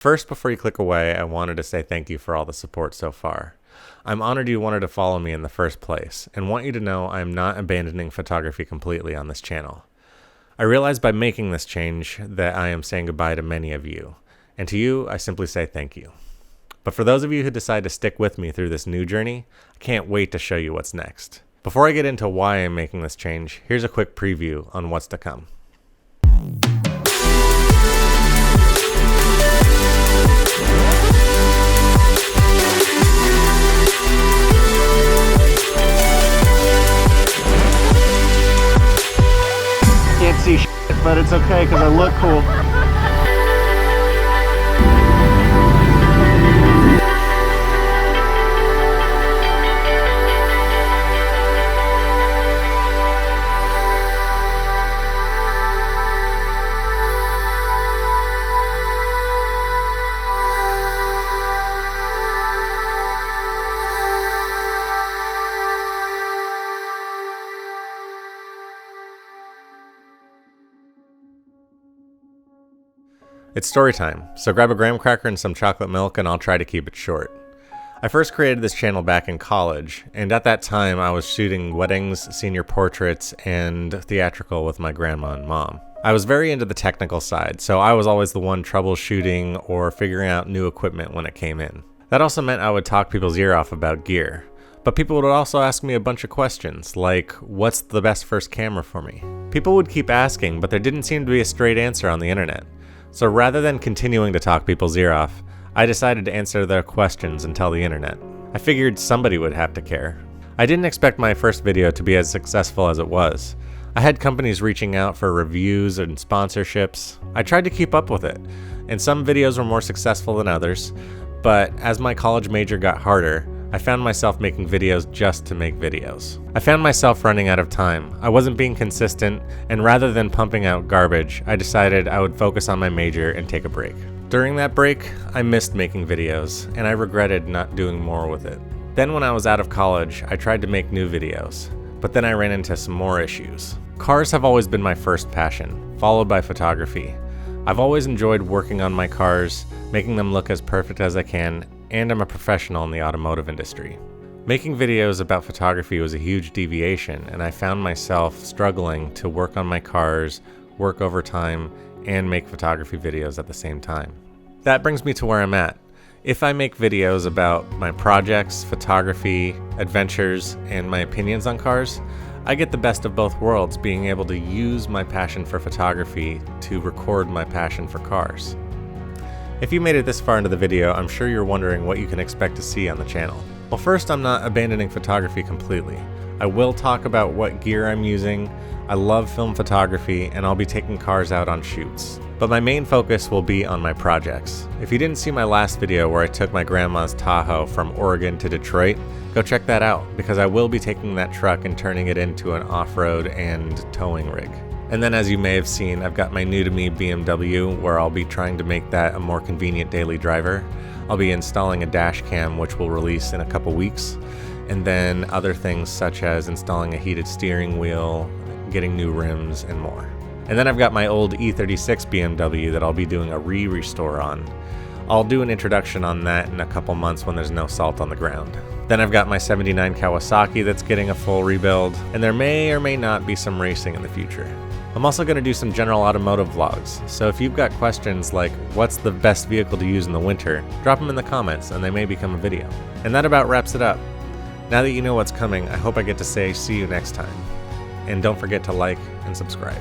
First, before you click away, I wanted to say thank you for all the support so far. I'm honored you wanted to follow me in the first place, and want you to know I am not abandoning photography completely on this channel. I realize by making this change that I am saying goodbye to many of you, and to you, I simply say thank you. But for those of you who decide to stick with me through this new journey, I can't wait to show you what's next. Before I get into why I'm making this change, here's a quick preview on what's to come. Can't see shit, but it's okay because I look cool. It's story time, so grab a graham cracker and some chocolate milk and I'll try to keep it short. I first created this channel back in college, and at that time I was shooting weddings, senior portraits, and theatrical with my grandma and mom. I was very into the technical side, so I was always the one troubleshooting or figuring out new equipment when it came in. That also meant I would talk people's ear off about gear. But people would also ask me a bunch of questions, like, what's the best first camera for me? People would keep asking, but there didn't seem to be a straight answer on the internet. So rather than continuing to talk people's ear off, I decided to answer their questions and tell the internet. I figured somebody would have to care. I didn't expect my first video to be as successful as it was. I had companies reaching out for reviews and sponsorships. I tried to keep up with it, and some videos were more successful than others, but as my college major got harder, I found myself making videos just to make videos. I found myself running out of time. I wasn't being consistent, and rather than pumping out garbage, I decided I would focus on my major and take a break. During that break, I missed making videos, and I regretted not doing more with it. Then when I was out of college, I tried to make new videos, but then I ran into some more issues. Cars have always been my first passion, followed by photography. I've always enjoyed working on my cars, making them look as perfect as I can, and I'm a professional in the automotive industry. Making videos about photography was a huge deviation, and I found myself struggling to work on my cars, work overtime, and make photography videos at the same time. That brings me to where I'm at. If I make videos about my projects, photography, adventures, and my opinions on cars, I get the best of both worlds, being able to use my passion for photography to record my passion for cars. If you made it this far into the video, I'm sure you're wondering what you can expect to see on the channel. Well, first, I'm not abandoning photography completely. I will talk about what gear I'm using. I love film photography, and I'll be taking cars out on shoots. But my main focus will be on my projects. If you didn't see my last video where I took my grandma's Tahoe from Oregon to Detroit, go check that out, because I will be taking that truck and turning it into an off-road and towing rig. And then, as you may have seen, I've got my new to me BMW, where I'll be trying to make that a more convenient daily driver. I'll be installing a dash cam, which will release in a couple weeks, and then other things such as installing a heated steering wheel, getting new rims, and more. And then I've got my old E36 BMW that I'll be doing a restore on. I'll do an introduction on that in a couple months when there's no salt on the ground. Then I've got my 79 Kawasaki that's getting a full rebuild, and there may or may not be some racing in the future. I'm also going to do some general automotive vlogs, so if you've got questions like what's the best vehicle to use in the winter, drop them in the comments and they may become a video. And that about wraps it up. Now that you know what's coming, I hope I get to say see you next time. And don't forget to like and subscribe.